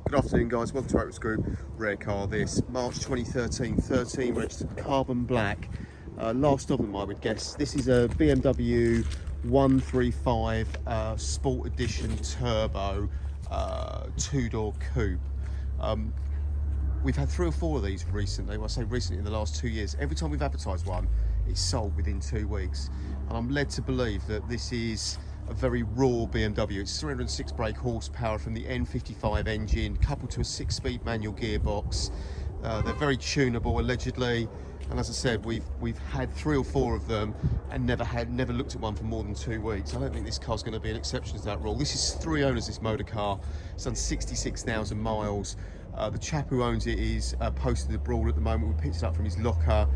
Good afternoon guys, welcome to Oyster Group. Rare car this, March 2013, 13 registered carbon black. Last of them I would guess. This is a BMW 135 Sport Edition Turbo two-door coupe. We've had 3 or 4 of these recently. Well, I say recently, in the last 2 years. Every time we've advertised one, it's sold within 2 weeks. And I'm led to believe that this is a very raw BMW. It's 306 brake horsepower from the N55 engine, coupled to a 6-speed manual gearbox. They're very tunable, allegedly. And as I said, we've had 3 or 4 of them and never looked at one for more than 2 weeks. I don't think this car's going to be an exception to that rule. This is 3 owners, this motor car. It's done 66,000 miles. The chap who owns it is posted abroad at the moment. We picked it up from his locker.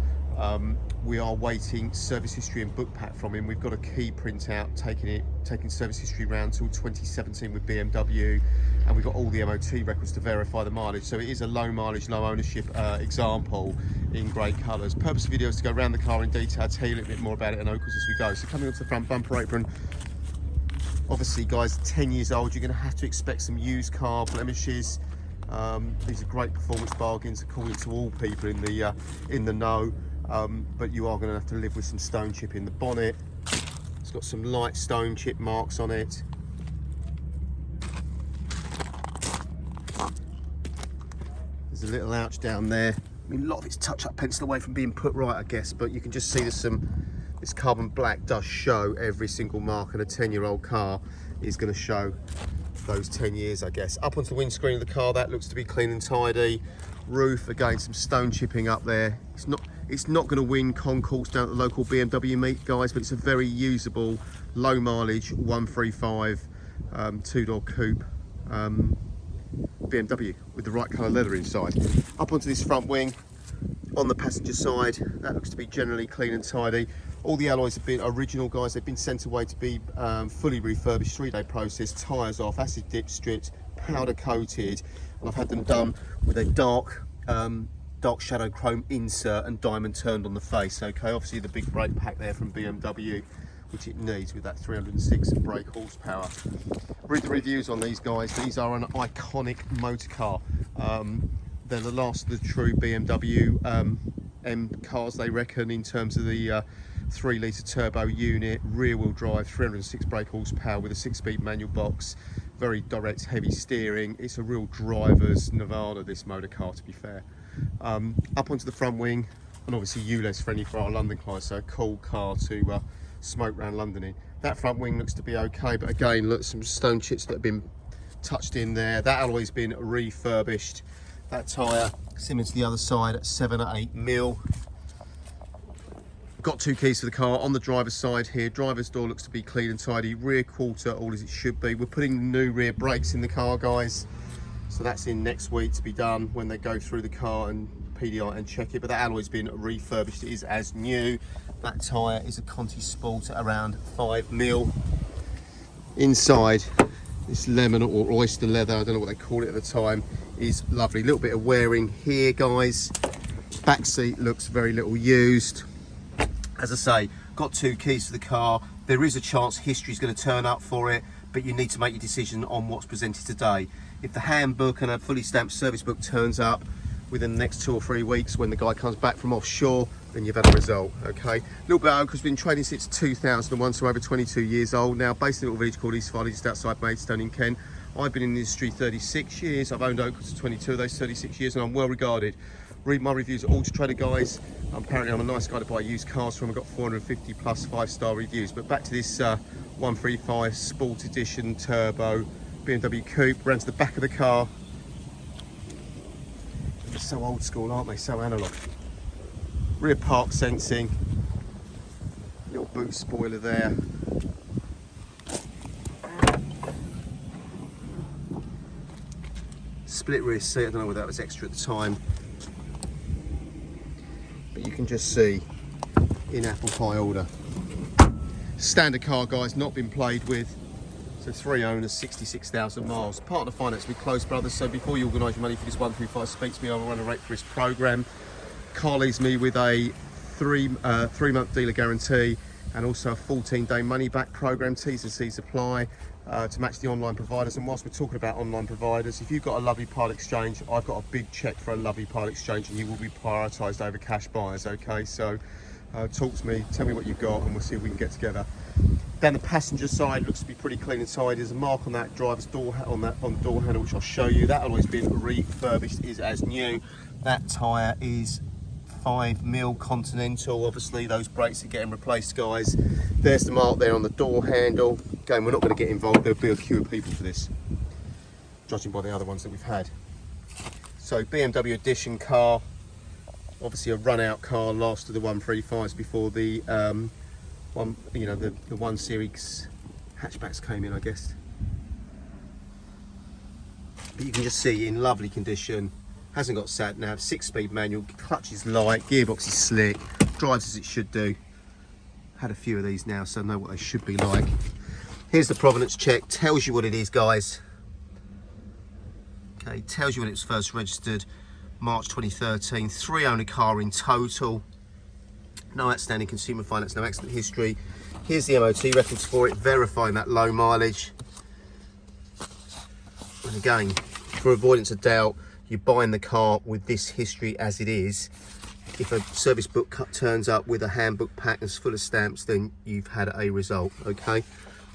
We are waiting service history and book pack from him. We've got a key printout taking service history round till 2017 with BMW, and we've got all the MOT records to verify the mileage. So it is a low mileage, low ownership example in great colours. Purpose of the video is to go around the car in detail, tell you a little bit more about it and locals as we go. So coming onto the front bumper apron, obviously guys, 10 years old, you're going to have to expect some used car blemishes. These are great performance bargains according to all people in the know. But you are going to have to live with some stone chip in the bonnet. It's got some light stone chip marks on it. There's a little ouch down there. I mean, a lot of it's touch-up pencil away from being put right, I guess, but you can just see this carbon black does show every single mark, and a 10-year-old car is going to show those 10 years, I guess. Up onto the windscreen of the car, that looks to be clean and tidy. Roof, again, some stone chipping up there. It's not going to win concourse down at the local BMW meet, guys, but it's a very usable, low mileage 135 two-door coupe BMW with the right colour leather inside. Up onto this front wing, on the passenger side, that looks to be generally clean and tidy. All the alloys have been original, guys. They've been sent away to be fully refurbished, 3-day process, tyres off, acid dip stripped, powder coated, and I've had them done with a dark shadow chrome insert and diamond turned on the face. Okay, obviously the big brake pack there from BMW, which it needs with that 306 brake horsepower. Read the reviews on these guys. These are an iconic motor car. They're the last of the true BMW M cars, they reckon, in terms of the 3-litre turbo unit, rear-wheel drive, 306 brake horsepower with a 6-speed manual box, very direct, heavy steering. It's a real driver's nirvana, this motor car, to be fair. Up onto the front wing, and obviously ULEZ friendly for our London clients, so a cool car to smoke around London in. That front wing looks to be okay, but again, look, some stone chips that have been touched in there. That alloy's been refurbished. That tyre, similar to the other side, at 7 or 8 mil. Got 2 keys to the car on the driver's side here. Driver's door looks to be clean and tidy. Rear quarter, all as it should be. We're putting new rear brakes in the car, guys. So that's in next week to be done when they go through the car and PDI and check it. But that alloy's been refurbished. It is as new. That tyre is a Conti Sport at around 5 mil. Inside, this lemon or oyster leather, I don't know what they call it at the time, is lovely. A little bit of wearing here, guys. Back seat looks very little used. As I say, got 2 keys to the car. There is a chance history's going to turn up for it, but you need to make your decision on what's presented today. If the handbook and a fully stamped service book turns up within the next 2 or 3 weeks when the guy comes back from offshore, then you've had a result, okay? A little bit out, because we've been trading since 2001, so over 22 years old now, based in a little village called East Farley, just outside Maidstone in Kent. I've been in the industry 36 years. I've owned Opels for 22 of those 36 years, and I'm well regarded. Read my reviews at Auto Trader, guys. Apparently I'm a nice guy to buy used cars from. I've got 450 plus 5-star reviews. But back to this 135 Sport Edition Turbo BMW Coupe. Ran to the back of the car. They're so old school, aren't they? So analog. Rear park sensing. Little boot spoiler there. Split rear seat, I don't know whether that was extra at the time. But you can just see in apple pie order. Standard car, guys, not been played with. So 3 owners, 66,000 miles. Partner finance with Close Brothers. So before you organise your money for this 135, speak to me. I will run a rate for this programme. Car leaves me with a 3-month dealer guarantee and also a 14-day money back programme. T's and C's apply. to match the online providers. And whilst we're talking about online providers, if you've got a lovely part exchange, I've got a big check for a lovely part exchange, and you will be prioritised over cash buyers. Okay, so talk to me, tell me what you've got, and we'll see if we can get together. Down the passenger side, looks to be pretty clean and tidy. There's a mark on that driver's door on the door handle, which I'll show you. That always been refurbished, is as new. That tyre is 5mm Continental. Obviously those brakes are getting replaced, guys. There's the mark there on the door handle. Again, we're not going to get involved, there'll be a queue of people for this, judging by the other ones that we've had. So BMW edition car, obviously a run out car, last of the 135s before the one, you know, the 1 Series hatchbacks came in, I guess. But you can just see in lovely condition. Hasn't got sat nav, 6-speed manual, clutch is light, gearbox is slick, drives as it should do. Had a few of these now, so I know what they should be like. Here's the provenance check, tells you what it is, guys. Okay, tells you when it was first registered, March 2013, 3-owner car in total. No outstanding consumer finance, no accident history. Here's the MOT records for it, verifying that low mileage. And again, for avoidance of doubt, you're buying the car with this history as it is. If a service book turns up with a handbook pack that's full of stamps, then you've had a result, okay?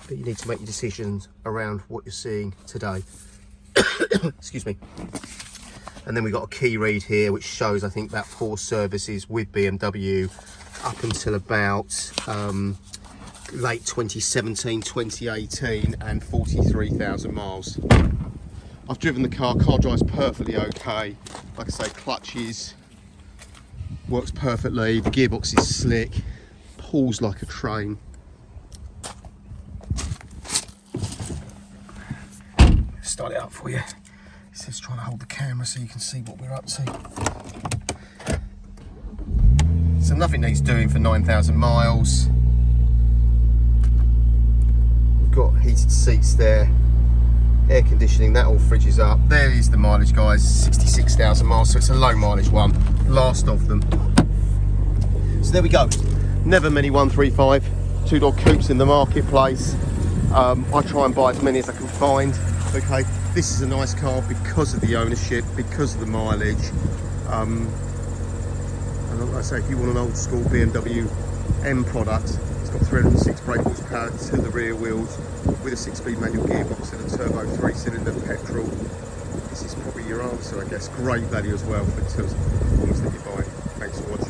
But you need to make your decisions around what you're seeing today. Excuse me. And then we've got a key read here, which shows, I think, about 4 services with BMW up until about late 2017, 2018, and 43,000 miles. I've driven the car drives perfectly okay. Like I say, clutches, works perfectly, the gearbox is slick, pulls like a train. Start it up for you. It's just trying to hold the camera so you can see what we're up to. So nothing needs doing for 9,000 miles. We've got heated seats there. Air conditioning, that all fridges up. There is the mileage, guys, 66,000 miles, so it's a low mileage one, last of them. So there we go. Never many 135 two-door coupes in the marketplace. I try and buy as many as I can find. Okay, this is a nice car because of the ownership, because of the mileage. And like I say, if you want an old school BMW M product, it's got 306 brake horsepower to the rear wheels with a 6-speed manual gearbox and a turbo 3-cylinder petrol. This is probably your answer, I guess. Great value as well for the terms of performance that you buy. Thanks for watching.